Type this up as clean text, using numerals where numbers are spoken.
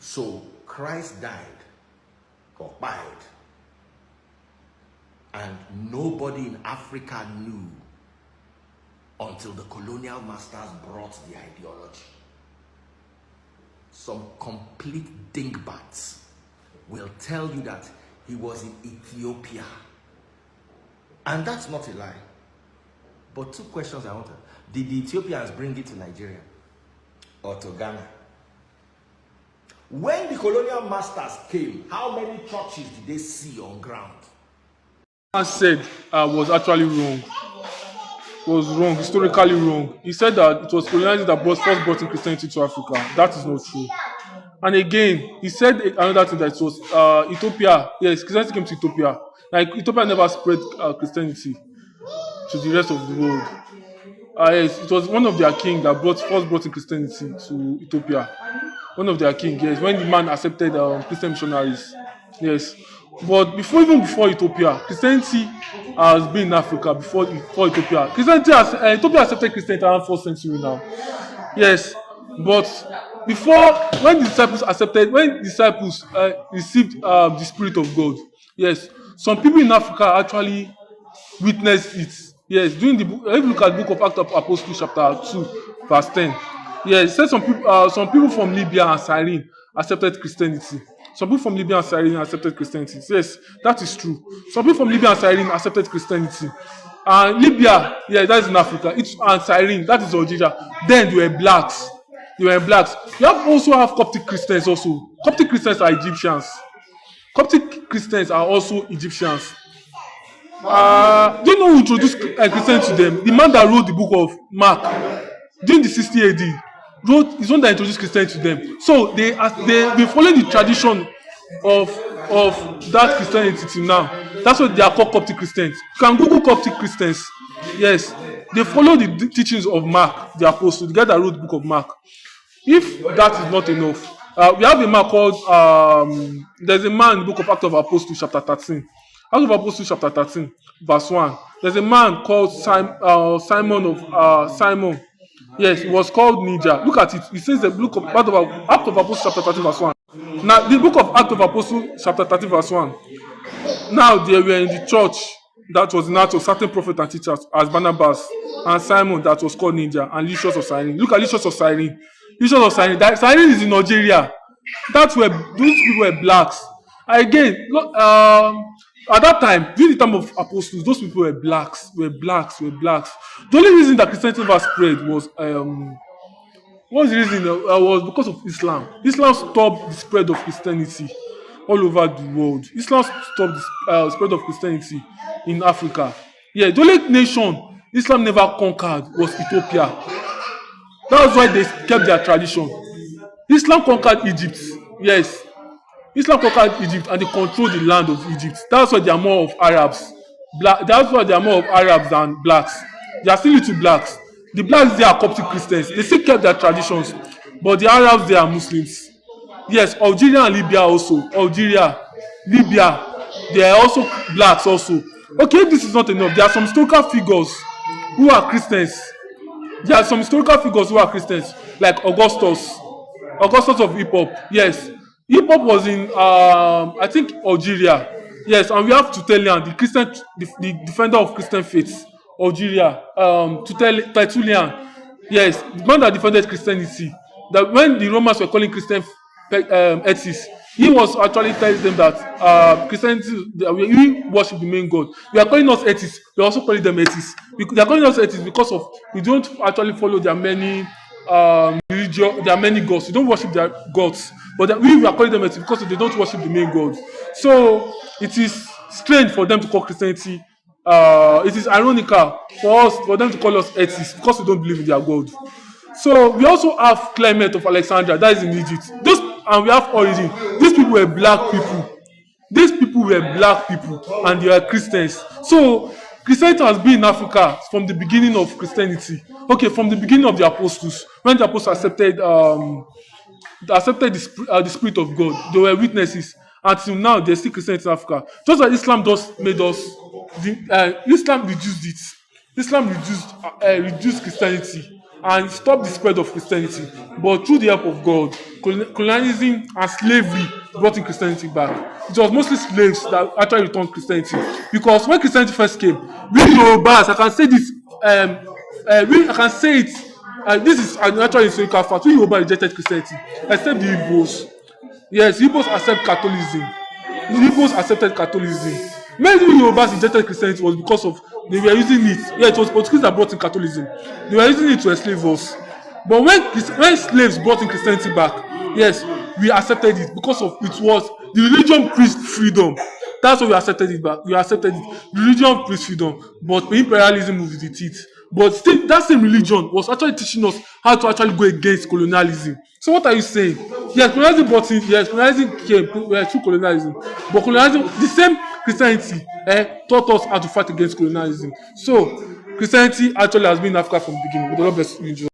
So Christ died or died, and nobody in Africa knew until the colonial masters brought the ideology. Some complete dingbats will tell you that he was in Ethiopia. And that's not a lie. But two questions I want to... Did the Ethiopians bring it to Nigeria or to Ghana? When the colonial masters came, how many churches did they see on ground? Man said was actually wrong. Was wrong, historically wrong. He said that it was colonialism that first brought in Christianity to Africa. That is not true. And again, he said another thing, that it was Ethiopia. Yes, Christianity came to Ethiopia. Like, Ethiopia never spread Christianity to the rest of the world. Yes, it was one of their kings that first brought in Christianity to Ethiopia. One of their kings, yes, when the man accepted Christian missionaries. Yes. But even before Ethiopia, Christianity has been in Africa before Ethiopia. Ethiopia accepted Christianity around 4th century now. Yes, but before, when disciples received the Spirit of God, yes, some people in Africa actually witnessed it. Yes, if you look at the book of Acts of Apostles, chapter 2, verse 10. Yes, it says some people from Libya and Cyrene accepted Christianity. Some people from Libya and Cyrene accepted Christianity. Yes, that is true. Some people from Libya and Cyrene accepted Christianity. Libya, yeah, that is in Africa. And Cyrene, that is Algeria. Then they were blacks. You also have Coptic Christians also. Coptic Christians are Egyptians. Coptic Christians are also Egyptians. Do you know who introduced Christianity to them? The man that wrote the book of Mark during the 60 AD. Is one that introduced Christianity to them. So they follow the tradition of that Christianity till now. That's what they are called Coptic Christians. You can Google Coptic Christians. Yes, they follow the teachings of Mark, the apostle, the guy that wrote the book of Mark. If that is not enough, we have a man called there's a man in the book of Acts of Apostles, chapter 13. Acts of Apostles, chapter 13, verse 1. There's a man called Simon. Yes, it was called Niger. Look at it. It says the book of Acts of Apostles, chapter 13, verse 1. Now, the book of Acts of Apostles, chapter 13, verse 1. Now, they were in the church that was in Antioch, certain prophets and teachers, as Barnabas and Simon, that was called Niger, and Lucius of Cyrene. Look at Lucius of Cyrene. Cyrene is in Nigeria. Those people were blacks. Again, at that time, during the time of apostles, those people were blacks. The only reason that Christianity never spread was was because of Islam. Islam stopped the spread of Christianity all over the world. Islam stopped the spread of Christianity in Africa. Yeah, the only nation Islam never conquered was Ethiopia. That was why they kept their tradition. Islam conquered Egypt. Yes. Islam conquered Egypt and they controlled the land of Egypt. That's why there are more of Arabs. That's why there are more of Arabs than blacks. There are still little blacks. The blacks, they are Coptic Christians. They still kept their traditions. But the Arabs, they are Muslims. Yes, Algeria and Libya also. Libya, they are also blacks also. Okay, if this is not enough, there are some historical figures who are Christians. Like Augustus of Hippo. Yes. Hippo was in, I think, Algeria. Yes, and we have Tertullian, the defender of Christian faith. Algeria, Tertullian. Yes, the man that defended Christianity. That when the Romans were calling Christian atheists, he was actually telling them that Christianity, we worship the main God. We are calling us atheists. We are also calling them atheists. They are calling us atheists because we don't actually follow their many religion. There are many gods. We don't worship their gods. But we are calling them atheists because they don't worship the main God. So it is strange for them to call Christianity. It is ironical for them to call us atheists because we don't believe in their God. So we also have Clement of Alexandria, that is in Egypt. And we have Origen. These people were black people. And they are Christians. So Christianity has been in Africa from the beginning of Christianity. Okay, from the beginning of the apostles, when the apostles accepted the Spirit of God, they were witnesses. Until now, there's still Christianity in Africa. Just like Islam just made us, Islam reduced it. Islam reduced Christianity and stop the spread of Christianity. But through the help of God, colonialism and slavery brought in Christianity back. It was mostly slaves that actually returned Christianity, because when Christianity first came, we Yorubas, I can say this, I can say it. This is an actual historical fact. We Yoruba rejected Christianity, except the Igbos. Yes, Igbos accept Catholicism. The Igbos accepted Catholicism. Many Yorubas rejected Christianity was because of they were using it. Yeah, it was Portuguese that brought in Catholicism. They were using it to enslave us. But when slaves brought in Christianity back, yes, we accepted it because of it was the religion preached freedom. That's why we accepted it back. We accepted it. Religion preached freedom, but imperialism moved with it. But still, that same religion was actually teaching us how to actually go against colonialism. So what are you saying? Yes, colonialism brought in, yes, colonialism came through colonialism. But colonialism, the same Christianity taught us how to fight against colonialism. So Christianity actually has been in Africa from the beginning. With the Lord bless you.